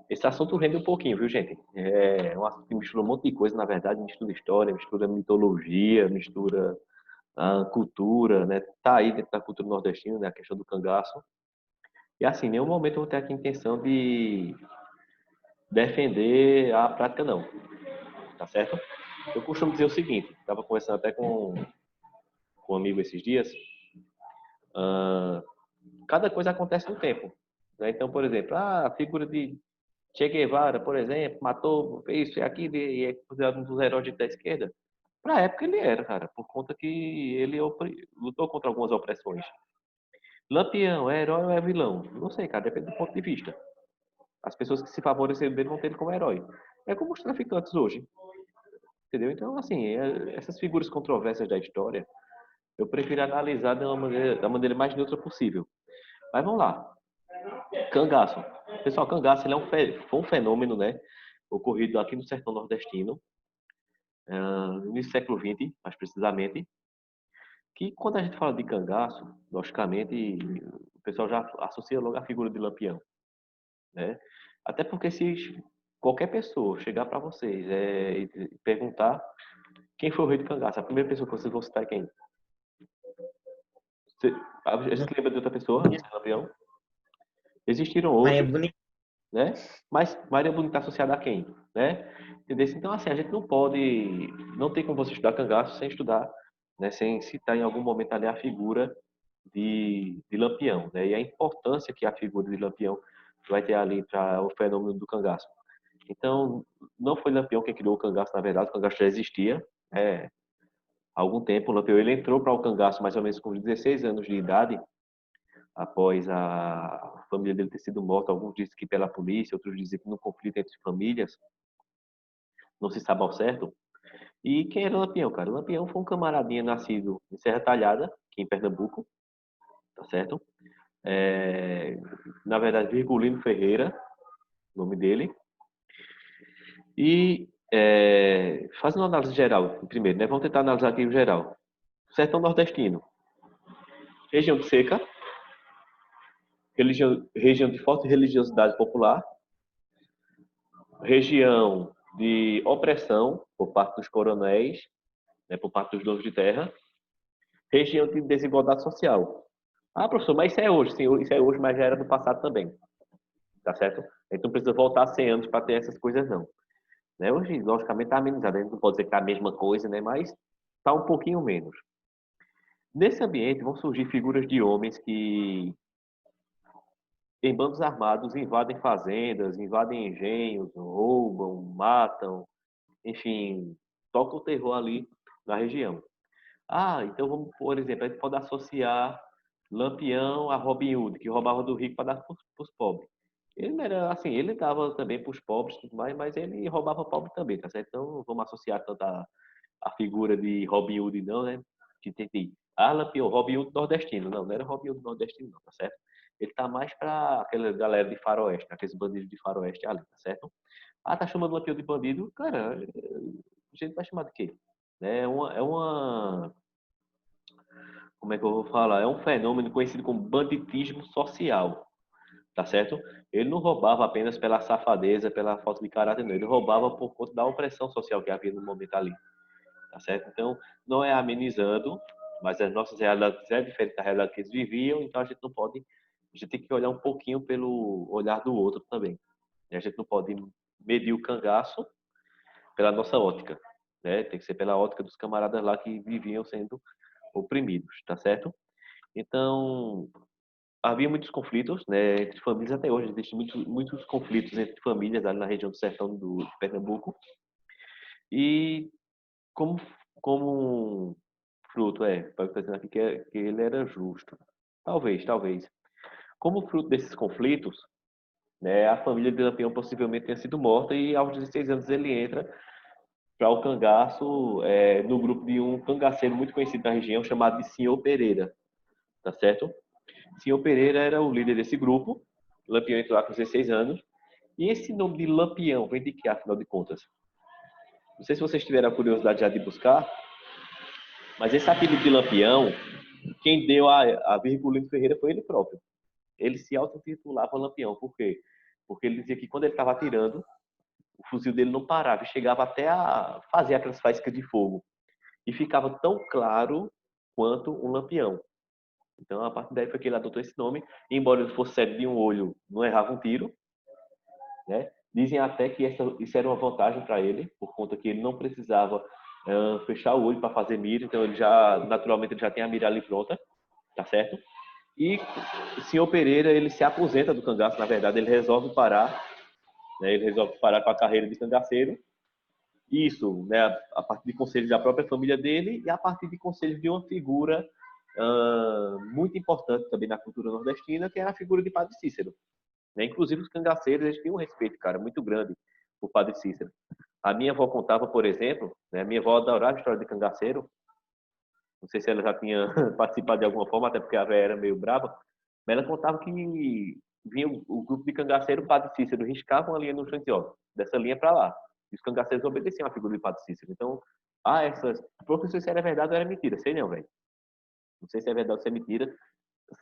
Esse assunto rende um pouquinho, viu, gente? É um assunto que mistura um monte de coisa, na verdade, mistura história, mistura mitologia, mistura cultura, né? Tá aí dentro da cultura nordestina, né? A questão do cangaço. E assim, em nenhum momento eu vou ter aqui a intenção de defender a prática, não, tá certo? Eu costumo dizer o seguinte, estava conversando até com um amigo esses dias, ah, cada coisa acontece no tempo, né? Então, por exemplo, a figura de Che Guevara, por exemplo, matou, fez isso e aquilo, e é considerado um dos heróis da esquerda. Pra época ele era, cara, por conta que ele lutou contra algumas opressões. Lampião, é herói ou é vilão? Não sei, cara, depende do ponto de vista. As pessoas que se favoreceram dele vão ter ele como herói. É como os traficantes hoje, entendeu? Então, assim, essas figuras controversas da história, eu prefiro analisar da maneira mais neutra possível. Mas vamos lá. Cangaço. Pessoal, cangaço ele foi um fenômeno, né? Ocorrido aqui no sertão nordestino, no início do século XX, mais precisamente, que quando a gente fala de cangaço, logicamente, o pessoal já associa logo a figura de Lampião, né? Até porque se qualquer pessoa chegar para vocês e perguntar quem foi o rei do cangaço, a primeira pessoa que vocês vão citar é quem? Você, a gente lembra de outra pessoa antes de Lampião? Existiram Maria outros, Bonita. né? Mas Maria Bonita está associada a quem, né? Entendeu? Então, assim, a gente não tem como você estudar cangaço sem estudar, né? Sem citar em algum momento ali a figura de Lampião, né? E a importância que a figura de Lampião vai ter ali para o fenômeno do cangaço. Então, não foi Lampião quem criou o cangaço, na verdade, o cangaço já existia, há algum tempo. O Lampião ele entrou para o cangaço mais ou menos com 16 anos de idade, após a família dele ter sido morta. Alguns dizem que pela polícia, outros dizem que no conflito entre famílias, não se sabe ao certo. E quem era o Lampião, cara? O Lampião foi um camaradinha nascido em Serra Talhada, aqui em Pernambuco, tá certo? É, na verdade, Virgulino Ferreira, nome dele. E fazendo uma análise geral, primeiro, né? Vamos tentar analisar aqui o geral. Sertão nordestino, região de seca, região de forte religiosidade popular, região de opressão por parte dos coronéis, né, por parte dos donos de terra, região de desigualdade social. Ah, professor, mas isso é hoje. Sim, isso é hoje, mas já era do passado também. Tá certo? Então não precisa voltar 100 anos para ter essas coisas, não. Né? Hoje, logicamente, está amenizado. A gente não pode dizer que está a mesma coisa, né? Mas está um pouquinho menos. Nesse ambiente vão surgir figuras de homens que, em bandos armados, invadem fazendas, invadem engenhos, roubam, matam, enfim, toca o terror ali na região. Ah, então vamos, por exemplo, a gente pode associar Lampião a Robin Hood, que roubava do rico para dar para os pobres. Ele não era assim, ele dava também para os pobres e tudo mais, mas ele roubava pobre também, tá certo? Então não vamos associar tanto a figura de Robin Hood, não, né? Que tem Lampião, Robin Hood nordestino. Não, não era Robin Hood nordestino, não, tá certo? Ele tá mais para aquela galera de faroeste, aqueles bandidos de faroeste ali, tá certo? Ah, tá chamando Lampião de bandido? Cara, a gente vai chamar de quê? Como é que eu vou falar? É um fenômeno conhecido como banditismo social, tá certo? Ele não roubava apenas pela safadeza, pela falta de caráter, não. Ele roubava por conta da opressão social que havia no momento ali, tá certo? Então, não é amenizando, mas as nossas realidades é diferente da realidade que eles viviam, então a gente não pode, a gente tem que olhar um pouquinho pelo olhar do outro também. E a gente não pode medir o cangaço pela nossa ótica, né? Tem que ser pela ótica dos camaradas lá que viviam sendo oprimidos, tá certo? Então, havia muitos conflitos, né, entre famílias até hoje. Existem muitos conflitos entre famílias ali na região do sertão de Pernambuco. E como, como fruto, pode estar dizendo aqui que ele era justo. Talvez, talvez. Como fruto desses conflitos, né, a família de Lampião possivelmente tenha sido morta e aos 16 anos ele entra para o cangaço no grupo de um cangaceiro muito conhecido na região chamado de Senhor Pereira, tá certo? Senhor Pereira era o líder desse grupo. Lampião entrou lá com 16 anos. E esse nome de Lampião vem de que, afinal de contas? Não sei se vocês tiveram a curiosidade já de buscar, mas esse apelido de Lampião, quem deu a Virgulino Ferreira foi ele próprio. Ele se auto-intitulava Lampião. Por quê? porque ele dizia que quando ele estava atirando, o fuzil dele não parava e chegava até a fazer aquelas faíscas de fogo. E ficava tão claro quanto um lampião. Então, a partir daí foi que ele adotou esse nome. Embora ele fosse cego de um olho, não errava um tiro, né? Dizem até que isso era uma vantagem para ele, por conta que ele não precisava fechar o olho para fazer mira, então ele já, naturalmente, ele já tem a mira ali pronta, tá certo? E o senhor Pereira, ele se aposenta do cangaço, na verdade, ele resolve parar, né? Ele resolve parar com a carreira de cangaceiro. Isso, né? A partir de conselhos da própria família dele e a partir de conselhos de uma figura muito importante também na cultura nordestina, que é a figura de Padre Cícero. Né? Inclusive, os cangaceiros, eles tinham um respeito, cara, muito grande por Padre Cícero. A minha avó contava, por exemplo, né? A minha avó adorava a história de cangaceiro. Não sei se ela já tinha participado de alguma forma, até porque a velha era meio brava. Mas ela contava que vinha o grupo de cangaceiro, o Padre Cícero, riscava uma linha no chão e dizia, ó, dessa linha para lá. E os cangaceiros obedeciam à figura de Padre Cícero. Então, essas... Professor, se era verdade ou era mentira. Sei não, velho. Não sei se é verdade ou se é mentira.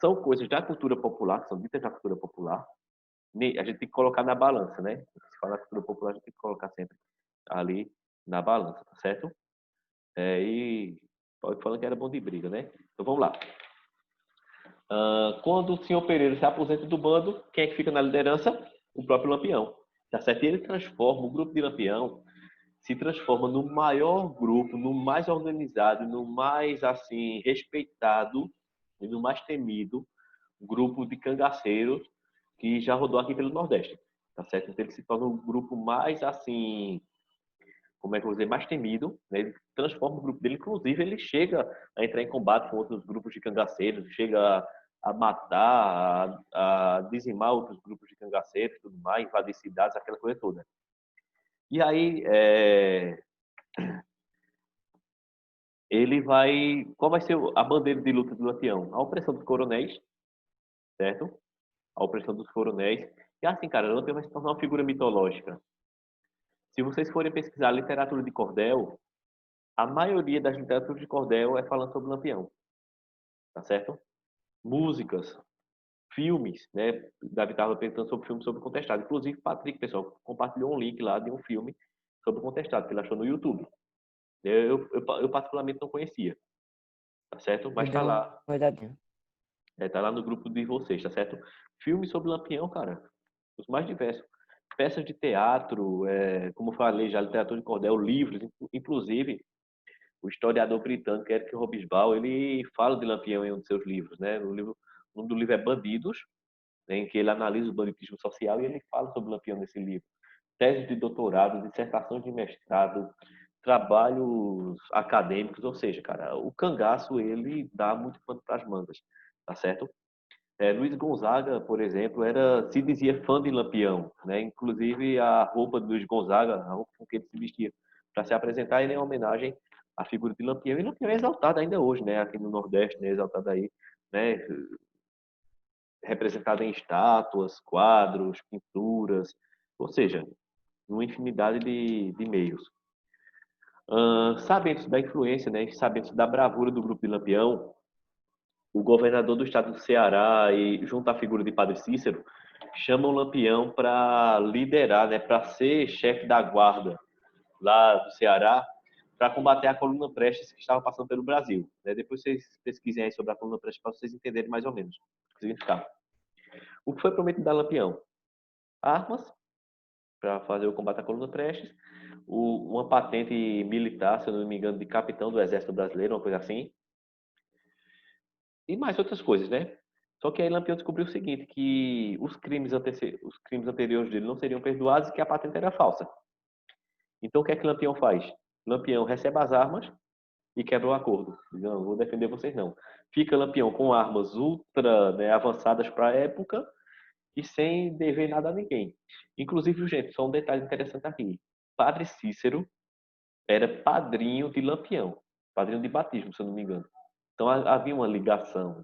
São coisas da cultura popular, que são ditas da cultura popular. A gente tem que colocar na balança, né? Se fala da cultura popular, a gente tem que colocar sempre ali na balança, tá certo? E pode falar que era bom de briga, né? Então vamos lá. Quando o senhor Pereira se aposenta do bando, quem é que fica na liderança? O próprio Lampião. Tá certo? E ele transforma o grupo de Lampião, se transforma no maior grupo, no mais organizado, no mais assim respeitado e no mais temido grupo de cangaceiros que já rodou aqui pelo Nordeste. Tá certo? Então ele se torna um grupo mais assim, como é que eu vou dizer, mais temido, né? Ele transforma o grupo dele, inclusive ele chega a entrar em combate com outros grupos de cangaceiros, chega a matar, a dizimar outros grupos de cangaceiros, tudo mais, invadir cidades, aquela coisa toda. E aí, ele vai... Qual vai ser a bandeira de luta do Lampião? A opressão dos coronéis, certo? A opressão dos coronéis. E assim, cara, o Lampião vai se tornar uma figura mitológica. Se vocês forem pesquisar literatura de cordel, a maioria das literaturas de cordel é falando sobre Lampião, tá certo? Músicas, filmes, né? Davi estava perguntando sobre filmes sobre o Contestado. Inclusive, Patrick, pessoal, compartilhou um link lá de um filme sobre o Contestado, que ele achou no YouTube. Eu particularmente não conhecia, tá certo? Mas tá Deu lá. uma olhadinha. Tá lá no grupo de vocês, tá certo? Filmes sobre Lampião, cara, os mais diversos. Peças de teatro, como eu falei já, literatura de cordel, livros, inclusive o historiador britânico Eric Hobsbawm, ele fala de Lampião em um dos seus livros, né? O nome do livro é Bandidos, né, em que ele analisa o banditismo social e ele fala sobre Lampião nesse livro. Tese de doutorado, dissertação de mestrado, trabalhos acadêmicos, ou seja, cara, o cangaço ele dá muito pano para as mangas, tá certo? Luiz Gonzaga, por exemplo, se dizia fã de Lampião, né? Inclusive a roupa de Luiz Gonzaga, a roupa com que ele se vestia para se apresentar, era em homenagem à figura de Lampião. E Lampião é exaltado ainda hoje, né? Aqui no Nordeste, né? Exaltado aí, né? Representado em estátuas, quadros, pinturas, ou seja, uma infinidade de meios. Sabendo da influência, né? Sabendo da bravura do grupo de Lampião, o governador do estado do Ceará e junto à figura de Padre Cícero chamam Lampião para liderar, né, para ser chefe da guarda lá do Ceará, para combater a coluna Prestes que estava passando pelo Brasil. Né? Depois vocês pesquisem aí sobre a coluna Prestes para vocês entenderem mais ou menos o significado. O que foi prometido a Lampião? Armas para fazer o combate à coluna Prestes, uma patente militar, se eu não me engano, de capitão do Exército Brasileiro, uma coisa assim, e mais outras coisas, né? Só que aí Lampião descobriu o seguinte, que os crimes anteriores dele não seriam perdoados e que a patente era falsa. Então o que é que Lampião faz? Lampião recebe as armas e quebra o acordo. Não vou defender vocês não. Fica Lampião com armas ultra, né, avançadas para a época e sem dever nada a ninguém. Inclusive, gente, só um detalhe interessante aqui. Padre Cícero era padrinho de Lampião. Padrinho de batismo, se eu não me engano. Então havia uma ligação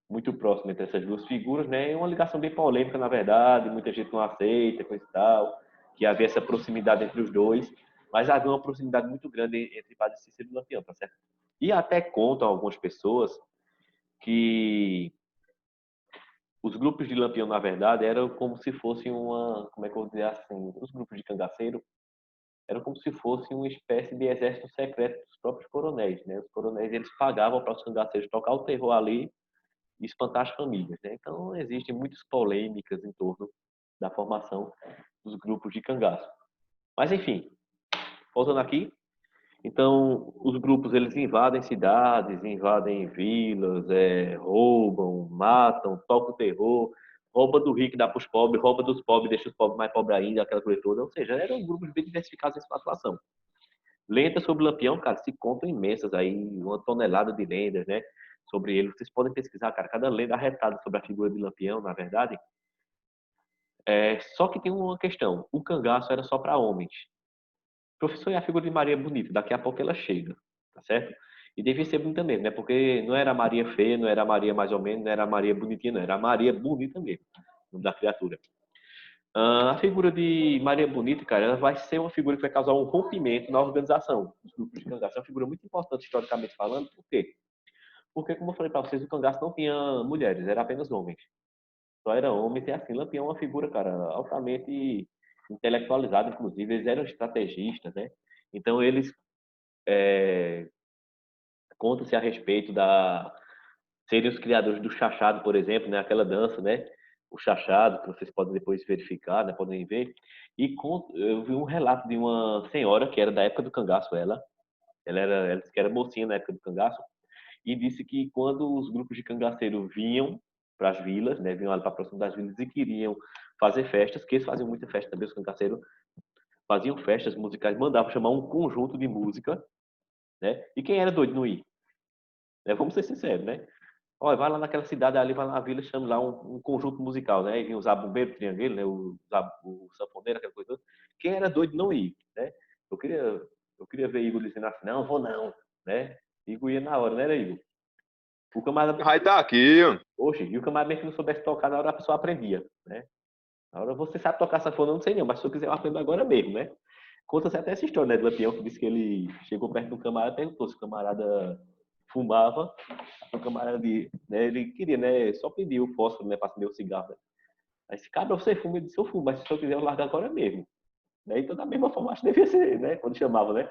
muito próximo entre essas duas figuras, né? É uma ligação bem polêmica, na verdade, muita gente não aceita, coisa e tal, que havia essa proximidade entre os dois, mas havia uma proximidade muito grande entre Padre Cícero e Lampião, tá certo? E até contam algumas pessoas que os grupos de Lampião, na verdade, eram como se fosse uma, como é que eu vou dizer assim, os grupos de cangaceiro eram como se fosse uma espécie de exército secreto dos próprios coronéis, né? Os coronéis, eles pagavam para os cangaceiros tocar o terror ali e espantar as famílias, né? Então, existem muitas polêmicas em torno da formação dos grupos de cangaço. Mas, enfim, voltando aqui, então, os grupos, eles invadem cidades, invadem vilas, roubam, matam, tocam o terror, rouba do rico e dá para os pobres, rouba dos pobres, deixa os pobres mais pobres ainda, aquela coisa toda. Ou seja, eram grupos bem diversificados em sua atuação. Lendas sobre Lampião, cara, se contam imensas aí, uma tonelada de lendas, né? Sobre ele. Vocês podem pesquisar, cara, cada lenda arretada sobre a figura de Lampião, na verdade. Só que tem uma questão: o cangaço era só para homens. Professor, e a figura de Maria bonita? Daqui a pouco ela chega, tá certo? E devia ser bonita mesmo, né? Porque não era a Maria feia, não era a Maria mais ou menos, não era a Maria bonitinha, não. Era a Maria bonita mesmo, o nome da criatura. A figura de Maria Bonita, cara, ela vai ser uma figura que vai causar um rompimento na organização dos grupos de cangaço. É uma figura muito importante historicamente falando. Por quê? Porque, como eu falei para vocês, o cangaço não tinha mulheres, era apenas homens. Só era homem e assim. Lampião é uma figura, cara, altamente intelectualizada, inclusive. Eles eram estrategistas, né? Então, eles contam-se a respeito da serem os criadores do chachado, por exemplo, né? Aquela dança, né? O chachado, que vocês podem depois verificar, né? Podem ver. E eu vi um relato de uma senhora que era da época do cangaço, ela disse que era mocinha na época do cangaço, e disse que quando os grupos de cangaceiro vinham para as vilas, né? Vinham ali para próximo das vilas e queriam fazer festas, que eles faziam muita festa também, os cangaceiros faziam festas musicais, mandavam chamar um conjunto de música, né? E quem era doido não ir? Né? Vamos ser sinceros, né? Olha, vai lá naquela cidade ali, vai lá na vila, chama lá um conjunto musical, né? E vinha os zabumbeiro, triangueiro, né? O sanfoneiro, aquela coisa toda. Quem era doido não ir, né? Eu queria, eu queria ver Igor dizendo assim, não, vou não, né? Igor ia na hora, né, Igor? O camarada... Vai estar aqui. Oxe, e o camarada mesmo que não soubesse tocar, na hora a pessoa aprendia, né? Na hora você sabe tocar sanfona, eu não sei não, mas se eu quiser eu aprendo agora mesmo, né? Conta-se até essa história, né, do Lampião, que disse que ele chegou perto do camarada e perguntou se o camarada fumava. O camarada, né, ele queria, né, só pediu o fósforo, né, para acender o cigarro. Né? Aí esse cabra, você fuma? Ele disse, eu fumo, mas se eu quiser eu largo agora mesmo. Né? Então, da mesma forma, acho que devia ser, né, quando chamava, né?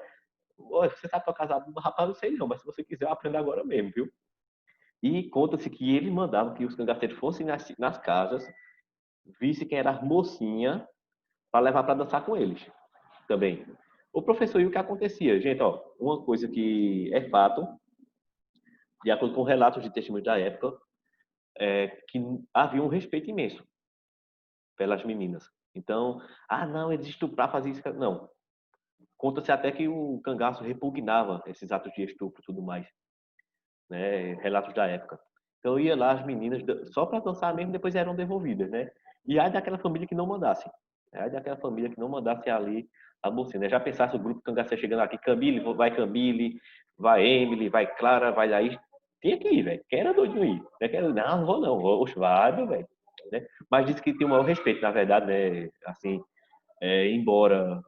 Olha, você sabe tocar zabumba? Rapaz, não sei não, mas se você quiser eu aprendo agora mesmo, viu? E conta-se que ele mandava que os cangaceiros fossem nas casas, visse quem era a mocinha, para levar para dançar com eles também. O professor, e o que acontecia? Gente, ó, uma coisa que é fato, de acordo com relatos de testemunhos da época, é que havia um respeito imenso pelas meninas. Então, não, eles estupravam, faziam isso. Não. Conta-se até que o cangaço repugnava esses atos de estupro e tudo mais, né? Relatos da época. Então, ia lá as meninas só para dançar mesmo, depois eram devolvidas, né? E aí daquela família que não mandasse. Aí daquela família que não mandasse ali a mocinha, né? Já pensasse o grupo cangaceiro chegando aqui, Camille, vai Emily, vai Clara, vai Laís. Tinha que ir, velho. Quem era doido de ir? Né? Não, não vou não. Oxe, vai, meu velho. Né? Mas disse que tem o maior respeito, na verdade, né? Assim, embora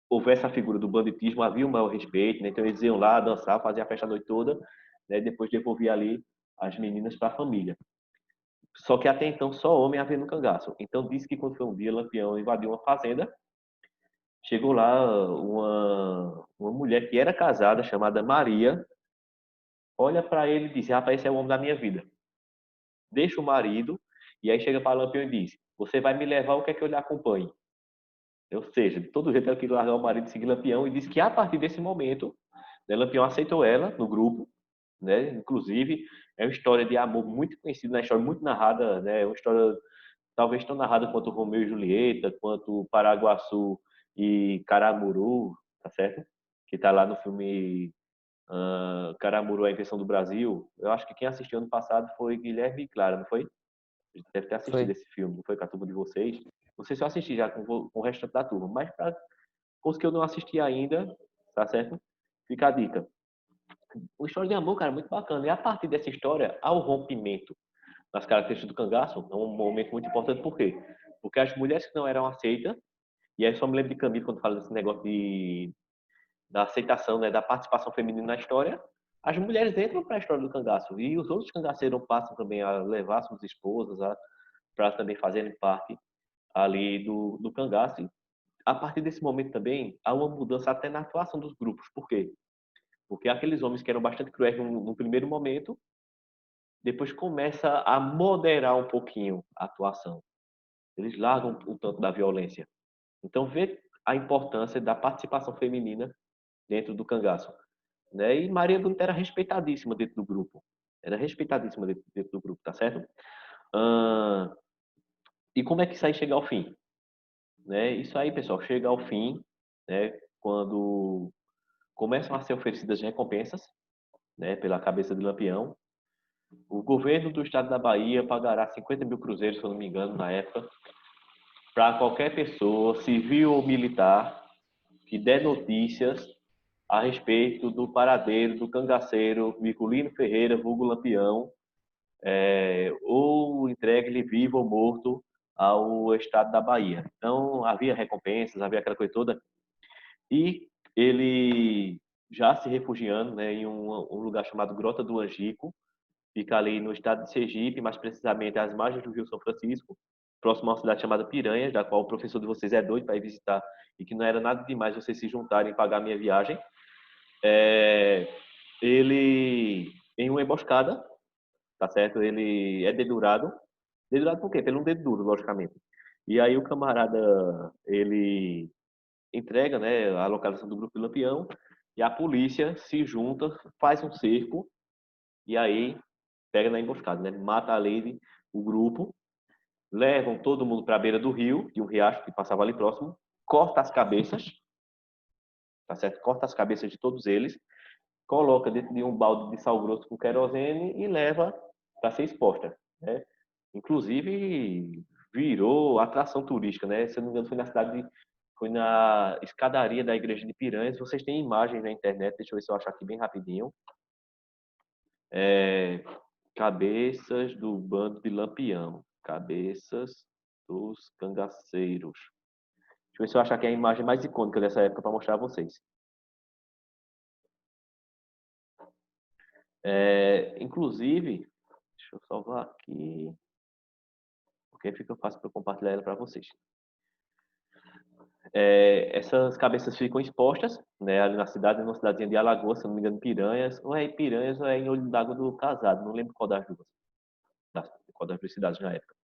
houvesse a figura do banditismo, havia o maior respeito, né? Então eles iam lá dançar, faziam a festa a noite toda, né? Depois devolvia ali as meninas para a família. Só que até então só homem havia no cangaço. Então disse que quando foi um dia, Lampião invadiu uma fazenda, chegou lá uma mulher que era casada, chamada Maria, olha para ele e diz, rapaz, esse é o homem da minha vida. Deixa o marido, e aí chega para Lampião e diz, você vai me levar ou quer que eu lhe acompanhe? Ou seja, de todo jeito ela queria largar o marido e seguir Lampião, e disse que a partir desse momento, né, Lampião aceitou ela no grupo, né? Inclusive, é uma história de amor muito conhecida, uma história muito narrada, né? Uma história talvez tão narrada quanto Romeu e Julieta, quanto Paraguaçu e Caramuru, tá certo? Que tá lá no filme Caramuru, a Invenção do Brasil. Eu acho que quem assistiu ano passado foi Guilherme e Clara, não foi? Deve ter assistido Foi. esse filme, não foi com a turma de vocês? Não sei se eu assisti já com o restante da turma, mas para os que eu não assisti ainda, tá certo? Fica a dica. Uma história de amor, cara, muito bacana. E a partir dessa história, há o rompimento nas características do cangaço. É um momento muito importante, por quê? Porque as mulheres que não eram aceitas, e aí só me lembro de Camilo quando fala desse negócio da aceitação, né, da participação feminina na história, as mulheres entram para a história do cangaço. E os outros cangaceiros passam também a levar suas esposas, para também fazerem parte ali do cangaço. E a partir desse momento também há uma mudança até na atuação dos grupos. Por quê? Porque aqueles homens que eram bastante cruéis no primeiro momento, depois começa a moderar um pouquinho a atuação. Eles largam o tanto da violência. Então, vê a importância da participação feminina dentro do cangaço. Né? E Maria Bonita era respeitadíssima dentro do grupo. Era respeitadíssima dentro do grupo, tá certo? Ah, e como é que isso aí chega ao fim? Né? Isso aí, pessoal, chega ao fim, né? Quando começam a ser oferecidas recompensas, né? Pela cabeça de Lampião. O governo do estado da Bahia pagará 50 mil cruzeiros, se eu não me engano, na época, para qualquer pessoa, civil ou militar, que der notícias a respeito do paradeiro do cangaceiro Miculino Ferreira, vulgo Lampião, ou entregue-lhe vivo ou morto ao estado da Bahia. Então, havia recompensas, havia aquela coisa toda, e ele já se refugiando, né, em um lugar chamado Grota do Angico, fica ali no estado de Sergipe, mais precisamente às margens do Rio São Francisco, próximo a uma cidade chamada Piranhas, da qual o professor de vocês é doido para ir visitar, e que não era nada demais vocês se juntarem e pagar a minha viagem. Ele, em uma emboscada, tá certo? Ele é dedurado. Dedurado por quê? Pelo um dedo duro, logicamente. E aí o camarada, ele entrega, né, a localização do grupo de Lampião, e a polícia se junta, faz um cerco, e aí pega na emboscada, né? Mata a Lady, o grupo, levam todo mundo para a beira do rio, de um riacho que passava ali próximo, corta as cabeças, tá certo? Corta as cabeças de todos eles, coloca dentro de um balde de sal grosso com querosene e leva para ser exposta, né? Inclusive virou atração turística, né? Se eu não me engano, foi na escadaria da igreja de Piranhas. Vocês têm imagens na internet, deixa eu ver se eu achar aqui bem rapidinho. Cabeças do bando de Lampião, cabeças dos cangaceiros. Deixa eu ver se eu achar aqui a imagem mais icônica dessa época para mostrar a vocês. Inclusive, deixa eu salvar aqui, porque fica fácil para compartilhar ela para vocês. Essas cabeças ficam expostas, né, ali na cidade, numa cidadezinha de Alagoas, se não me engano, Piranhas, ou é em Piranhas ou é em Olho d'Água do Casado, não lembro qual das duas, qual das duas cidades na época,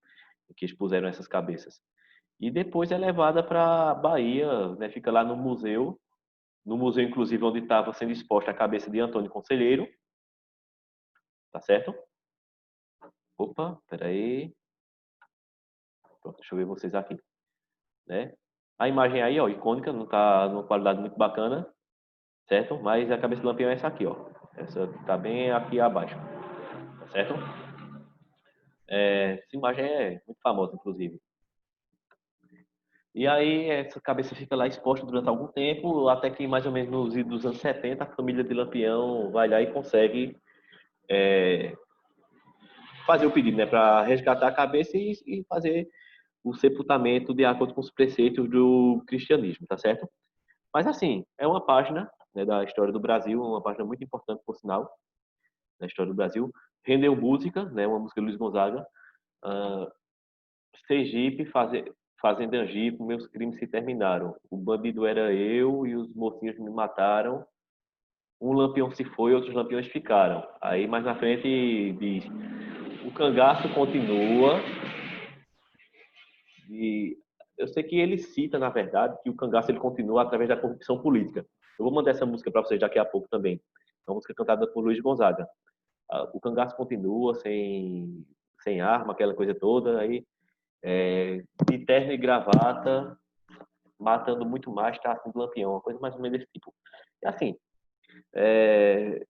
que expuseram essas cabeças. E depois é levada para Bahia, né, fica lá no museu, inclusive, onde estava sendo exposta a cabeça de Antônio Conselheiro, tá certo? Opa, peraí. Pronto, deixa eu ver vocês aqui, né? A imagem aí, ó, icônica, não tá numa qualidade muito bacana, certo? Mas a cabeça do Lampião é essa aqui, ó. Essa tá bem aqui abaixo, tá certo? Essa imagem é muito famosa, inclusive. E aí essa cabeça fica lá exposta durante algum tempo, até que mais ou menos nos idos dos anos 70, a família de Lampião vai lá e consegue fazer o pedido, né, para resgatar a cabeça e fazer o sepultamento de acordo com os preceitos do cristianismo, tá certo? Mas assim, é uma página, né, da história do Brasil, uma página muito importante, por sinal, na história do Brasil. Rendeu música, né, uma música de Luiz Gonzaga. Uh, Sergipe, Fazenda Angico, meus crimes se terminaram. O bandido era eu e os mocinhos me mataram. Um lampião se foi, outros lampiões ficaram. Aí mais na frente diz: o cangaço continua. E eu sei que ele cita, na verdade, que o cangaço ele continua através da corrupção política. Eu vou mandar essa música para vocês daqui a pouco também. É uma música cantada por Luiz Gonzaga. O cangaço continua sem arma, aquela coisa toda. Aí, de terno e gravata, matando muito mais, tá assim, do lampião, uma coisa mais ou menos desse tipo. E assim, é,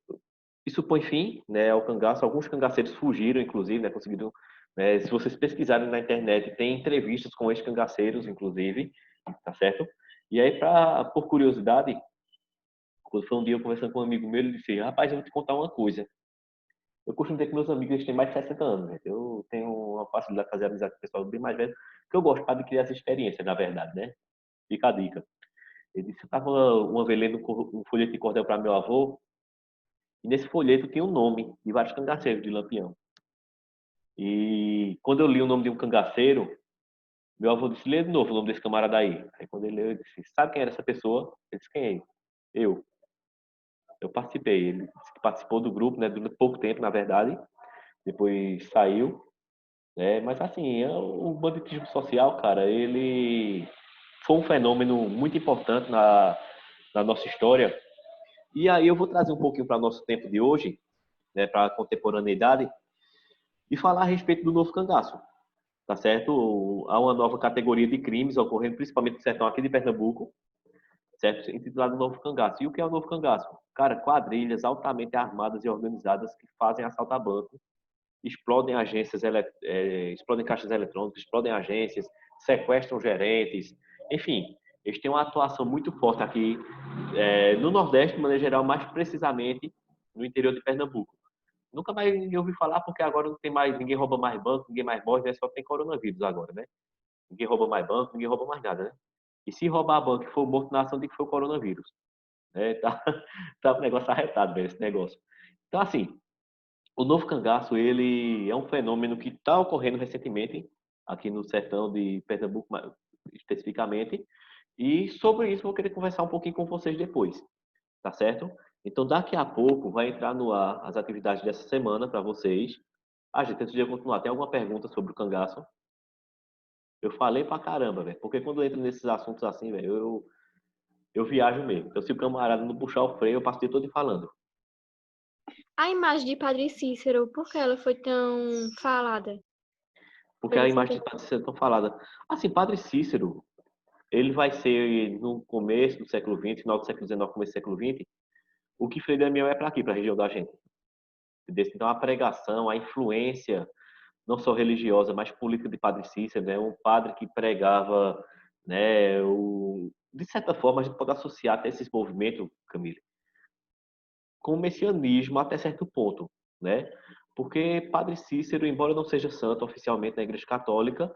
isso põe fim, né, ao cangaço. Alguns cangaceiros fugiram, inclusive, né, conseguiram. Né, se vocês pesquisarem na internet, tem entrevistas com ex-cangaceiros, inclusive, tá certo? E aí, por curiosidade, quando foi um dia eu conversando com um amigo meu, ele disse: rapaz, eu vou te contar uma coisa. Eu costumo dizer que meus amigos eles têm mais de 60 anos, né? Eu tenho uma facilidade de fazer amizade com o pessoal bem mais velho, que eu gosto de criar essa experiência, na verdade, né? Fica a dica. Ele disse: eu estava uma vez lendo um folheto de cordel para meu avô, e nesse folheto tinha um nome de vários cangaceiros de Lampião. E quando eu li o nome de um cangaceiro, meu avô disse, lê de novo o nome desse camarada aí. Aí quando ele leu, eu disse, sabe quem era essa pessoa? Ele disse, quem é? Eu. Eu participei. Ele disse que participou do grupo, né? Durante pouco tempo, na verdade. Depois saiu. Né? Mas assim, o banditismo social, cara, ele foi um fenômeno muito importante na nossa história. E aí eu vou trazer um pouquinho para o nosso tempo de hoje, né? Para a contemporaneidade, e falar a respeito do novo cangaço. Tá certo? Há uma nova categoria de crimes ocorrendo principalmente no sertão aqui de Pernambuco, certo? Intitulado Novo Cangaço. E o que é o Novo Cangaço? Cara, quadrilhas altamente armadas e organizadas que fazem assalto a banco, explodem agências, explodem caixas eletrônicas, explodem agências, sequestram gerentes, enfim, eles têm uma atuação muito forte aqui no Nordeste, de maneira geral, mais precisamente no interior de Pernambuco. Nunca mais ninguém ouviu falar porque agora não tem mais, ninguém rouba mais banco, ninguém mais morre, né? Só tem coronavírus agora, né? Ninguém rouba mais banco, ninguém rouba mais nada, né? E se roubar banco e for morto na ação, de que foi o coronavírus. Né? Tá, tá um negócio arretado, velho, esse negócio. Então, assim, o novo cangaço, ele é um fenômeno que está ocorrendo recentemente aqui no sertão de Pernambuco, especificamente. E sobre isso, eu vou querer conversar um pouquinho com vocês depois, tá certo? Então, daqui a pouco vai entrar no ar as atividades dessa semana para vocês. Ah, gente, antes de eu continuar, tem alguma pergunta sobre o cangaço? Eu falei pra caramba, velho. Porque quando eu entro nesses assuntos assim, velho, eu viajo mesmo. Então, se o camarada não puxar o freio, eu passo o dia todo falando. A imagem de Padre Cícero, por que ela foi tão falada? Porque a Pelo imagem senhor? de Padre Cícero é tão falada. Assim, Padre Cícero, ele vai ser no começo do século XX, final do século XIX, começo do século XX, o que Frei Damião é para aqui, para a região da gente. Então, a pregação, a influência, não só religiosa, mas política de Padre Cícero, né? Um padre que pregava, né? De certa forma, a gente pode associar até esses movimentos, Camille, com o messianismo até certo ponto, né? Porque Padre Cícero, embora não seja santo oficialmente na Igreja Católica,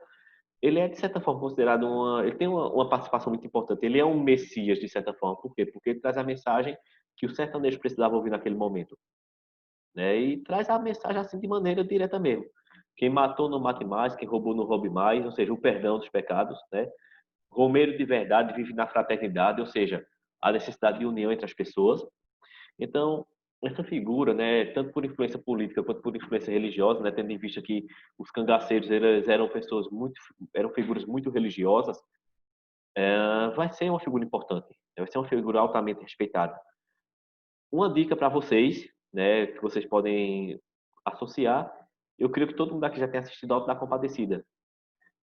ele é de certa forma considerado ele tem uma participação muito importante. Ele é um messias de certa forma. Por quê? Porque ele traz a mensagem que o sertanejo precisava ouvir naquele momento, né? E traz a mensagem assim de maneira direta mesmo. Quem matou não mate mais, quem roubou não roube mais, ou seja, o perdão dos pecados, né? Romeiro de verdade vive na fraternidade, ou seja, a necessidade de união entre as pessoas. Então, essa figura, né, tanto por influência política quanto por influência religiosa, né, tendo em vista que os cangaceiros eles eram pessoas eram figuras muito religiosas, vai ser uma figura importante, vai ser uma figura altamente respeitada. Uma dica para vocês, né, que vocês podem associar, eu creio que todo mundo aqui já tem assistido Auto da Compadecida,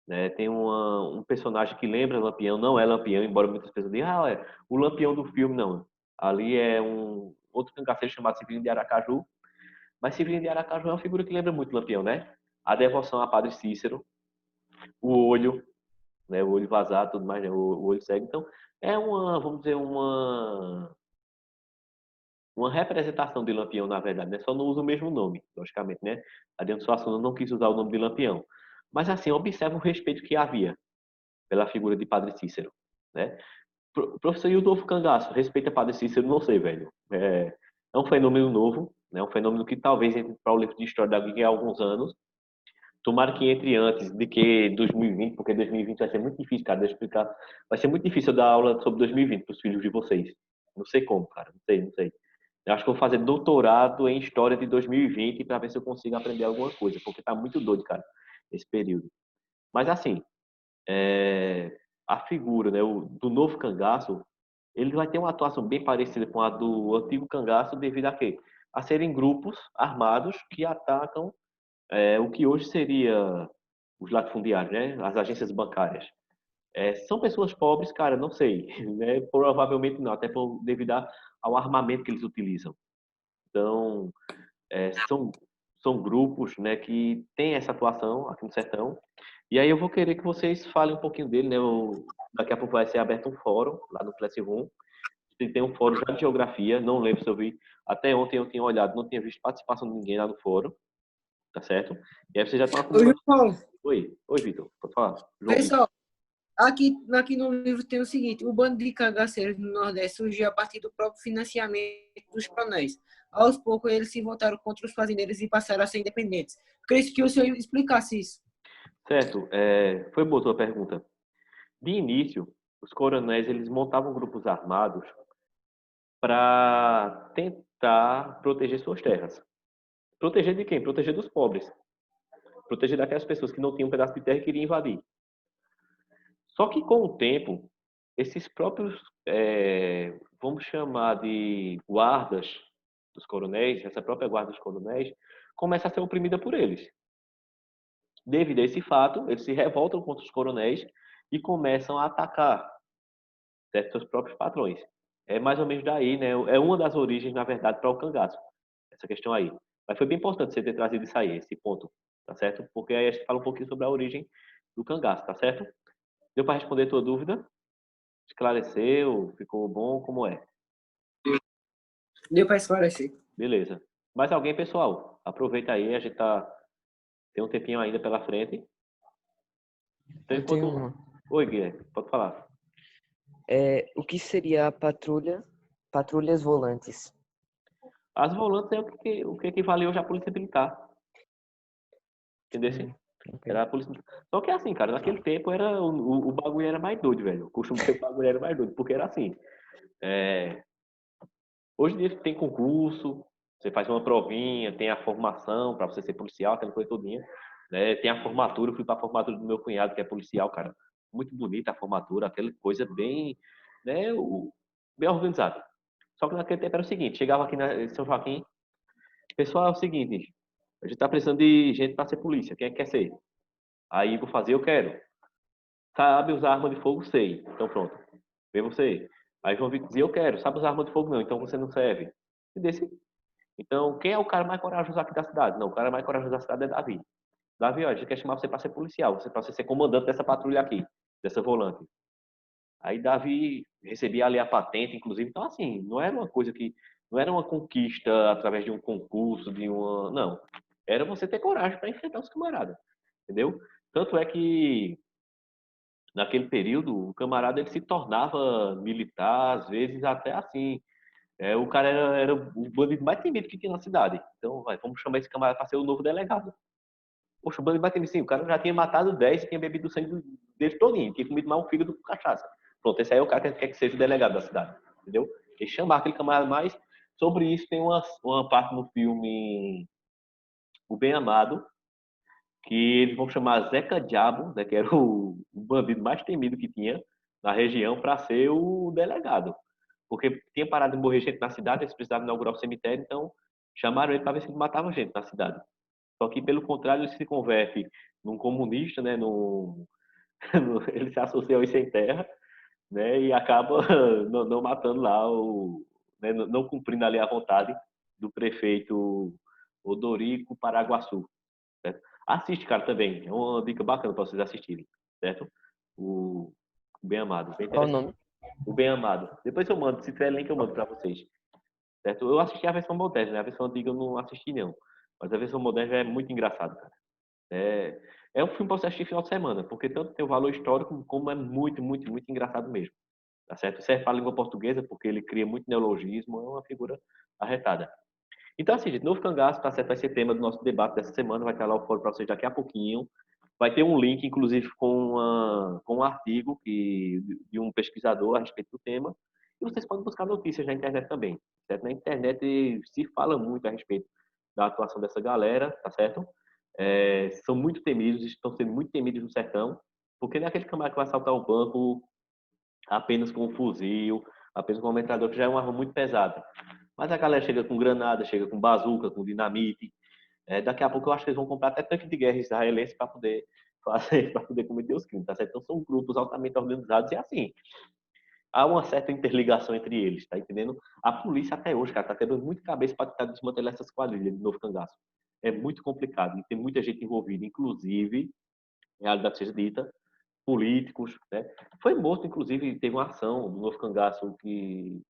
né? Tem um personagem que lembra Lampião, não é Lampião, embora muitas pessoas digam, é o Lampião do filme, não. Ali é um outro cangaceiro chamado Severino de Aracaju, mas Severino de Aracaju é uma figura que lembra muito Lampião, né? A devoção a Padre Cícero, o olho, né? O olho vazado, tudo mais, né? O olho cego. Então, é vamos dizer, uma representação de Lampião, na verdade, né? Só não usa o mesmo nome, logicamente, né? Adriano Suassuna não quis usar o nome de Lampião. Mas, assim, observa o respeito que havia pela figura de Padre Cícero, né? Professor, e o novo cangaço? Respeita Padre Cícero? Não sei, velho. É um fenômeno novo, né? Um fenômeno que talvez entre para o livro de história daqui a alguns anos. Tomara que entre antes de que 2020, porque 2020 vai ser muito difícil, cara, de explicar. Vai ser muito difícil eu dar aula sobre 2020 para os filhos de vocês. Não sei como, cara. Não sei, não sei. Eu acho que vou fazer doutorado em história de 2020 para ver se eu consigo aprender alguma coisa, porque tá muito doido, cara, esse período. Mas assim, a figura, né, do novo cangaço, ele vai ter uma atuação bem parecida com a do antigo cangaço devido a quê? A serem grupos armados que atacam o que hoje seria os latifundiários, né? As agências bancárias. São pessoas pobres, cara, não sei, né? Provavelmente não, até devido ao armamento que eles utilizam. Então, são, são grupos, né, que têm essa atuação aqui no sertão. E aí eu vou querer que vocês falem um pouquinho dele, né? Daqui a pouco vai ser aberto um fórum lá no Classroom. Tem um fórum já de geografia, não lembro se eu vi. Até ontem eu tinha olhado, não tinha visto participação de ninguém lá no fórum, tá certo? E aí vocês já estão Ô, acumulando. João, Oi, Vitor, pode falar. João vê Vitor. só. Aqui no livro tem o seguinte: o bando de cangaceiros no Nordeste surgiu a partir do próprio financiamento dos coronéis. Aos poucos, eles se voltaram contra os fazendeiros e passaram a ser independentes. Queria que o senhor explicasse isso. Certo, foi boa a tua pergunta. De início, os coronéis eles montavam grupos armados para tentar proteger suas terras. Proteger de quem? Proteger dos pobres. Proteger daquelas pessoas que não tinham um pedaço de terra e queriam invadir. Só que com o tempo, esses próprios, vamos chamar de guardas dos coronéis, essa própria guarda dos coronéis, começa a ser oprimida por eles. Devido a esse fato, eles se revoltam contra os coronéis e começam a atacar seus próprios patrões. É mais ou menos daí, né? É uma das origens, na verdade, para o cangaço, essa questão aí. Mas foi bem importante você ter trazido isso aí, esse ponto, tá certo? Porque aí a gente fala um pouquinho sobre a origem do cangaço, tá certo? Deu para responder a tua dúvida? Esclareceu? Ficou bom? Como é? Deu para esclarecer. Beleza. Mais alguém, pessoal? Aproveita aí, a gente tem um tempinho ainda pela frente. Então, Eu tenho uma. Oi, Guilherme, pode falar. O que seria a patrulhas volantes? As volantes é o que equivale hoje à polícia militar. Entendeu? Ok. Era a polícia. Só que assim, cara, naquele tempo era o bagulho era mais doido, velho. O costume que o bagulho era mais doido, porque era assim. Hoje em dia tem concurso, você faz uma provinha, tem a formação para você ser policial, aquela coisa todinha, né? Tem a formatura, eu fui para a formatura do meu cunhado, que é policial, cara. Muito bonita a formatura, aquela coisa bem, né, bem organizada. Só que naquele tempo era o seguinte, chegava aqui em São Joaquim, pessoal, é o seguinte, a gente tá precisando de gente para ser polícia, quem é que quer ser? Aí vou fazer, eu quero. Sabe usar arma de fogo? Sei. Então pronto. Vem você. Aí João Vitor dizia, eu quero. Sabe usar arma de fogo? Não. Então você não serve. E desse. Então, quem é o cara mais corajoso aqui da cidade? Não, o cara mais corajoso da cidade é Davi. Davi, ó, a gente quer chamar você para ser policial, você para ser comandante dessa patrulha aqui, dessa volante. Aí Davi recebia ali a patente, inclusive. Então, assim, não era uma coisa que... Não era uma conquista através de um concurso, de uma... Não. Era você ter coragem para enfrentar os camaradas. Entendeu? Tanto é que naquele período, o camarada ele se tornava militar, às vezes até assim. O cara era o bandido mais temido que tinha na cidade. Então, vamos chamar esse camarada para ser o novo delegado. Poxa, o bandido mais temido, sim, o cara já tinha matado 10 e tinha bebido o sangue dele todinho, tinha comido mais um fígado com cachaça. Pronto, esse aí é o cara que quer que seja o delegado da cidade, entendeu? E chamar aquele camarada mais. Sobre isso, tem uma parte no filme O Bem Amado, que eles vão chamar Zeca Diabo, né, que era o bandido mais temido que tinha na região, para ser o delegado. Porque tinha parado de morrer gente na cidade, eles precisavam inaugurar o cemitério, então chamaram ele para ver se ele matava gente na cidade. Só que, pelo contrário, ele se converte num comunista, né, ele se associa aos sem terra, né, e acaba não matando lá, né, não cumprindo ali a vontade do prefeito Odorico Paraguaçu. Certo? Assiste, cara, também. É uma dica bacana para vocês assistirem, certo? O Bem Amado. Bem Qual o interessante. nome? O Bem Amado. Depois eu mando, se tiver link eu mando para vocês, certo? Eu assisti a versão moderna, né? A versão antiga eu não assisti, não. Mas a versão moderna é muito engraçado, cara. É um filme para você assistir final de semana, porque tanto tem o valor histórico, como é muito, muito, muito engraçado mesmo. Tá certo? Serve para a língua portuguesa, porque ele cria muito neologismo, é uma figura arretada. Então, assim, gente, novo cangaço, tá certo? Vai ser tema do nosso debate dessa semana, vai estar lá o fórum para vocês daqui a pouquinho. Vai ter um link, inclusive, com um artigo de um pesquisador a respeito do tema. E vocês podem buscar notícias na internet também, certo? Na internet se fala muito a respeito da atuação dessa galera, tá certo? São muito temidos, estão sendo muito temidos no sertão, porque não é aquele camarada que vai assaltar o banco apenas com um fuzil, apenas com uma metralhadora, que já é uma arma muito pesada. Mas a galera chega com granada, chega com bazuca, com dinamite. Daqui a pouco eu acho que eles vão comprar até tanque de guerra israelense para poder fazer, para poder cometer os crimes, tá certo? Então são grupos altamente organizados e assim, há uma certa interligação entre eles, tá entendendo? A polícia até hoje, cara, tá quebrando muito cabeça para tentar desmantelar essas quadrilhas de Novo Cangaço. É muito complicado e tem muita gente envolvida, inclusive, em realidade seja dita, políticos, né? Foi morto, inclusive, teve uma ação no Novo Cangaço que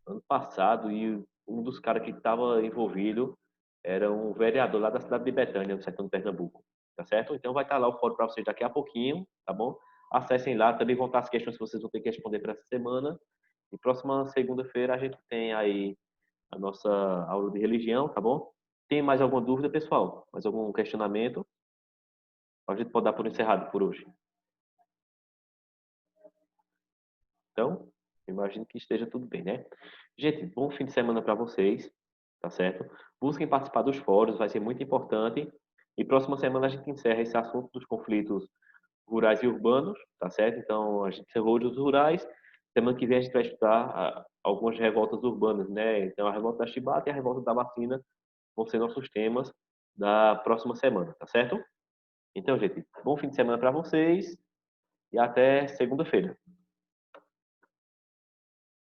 ano passado e um dos caras que estava envolvido era um vereador lá da cidade de Betânia, no sertão de Pernambuco, tá certo? Então vai estar lá o fórum para vocês daqui a pouquinho, tá bom? acessem lá, também vão estar as questões que vocês vão ter que responder para essa semana. E próxima segunda-feira a gente tem aí a nossa aula de religião, tá bom? Tem mais alguma dúvida, pessoal? Mais algum questionamento? A gente pode dar por encerrado por hoje. Então, imagino que esteja tudo bem, né? Gente, bom fim de semana para vocês, tá certo? Busquem participar dos fóruns, vai ser muito importante. E próxima semana a gente encerra esse assunto dos conflitos rurais e urbanos, tá certo? Então, a gente encerrou os rurais. Semana que vem a gente vai estudar algumas revoltas urbanas, né? Então, a revolta da chibata e a revolta da vacina vão ser nossos temas da próxima semana, tá certo? Então, gente, bom fim de semana para vocês e até segunda-feira.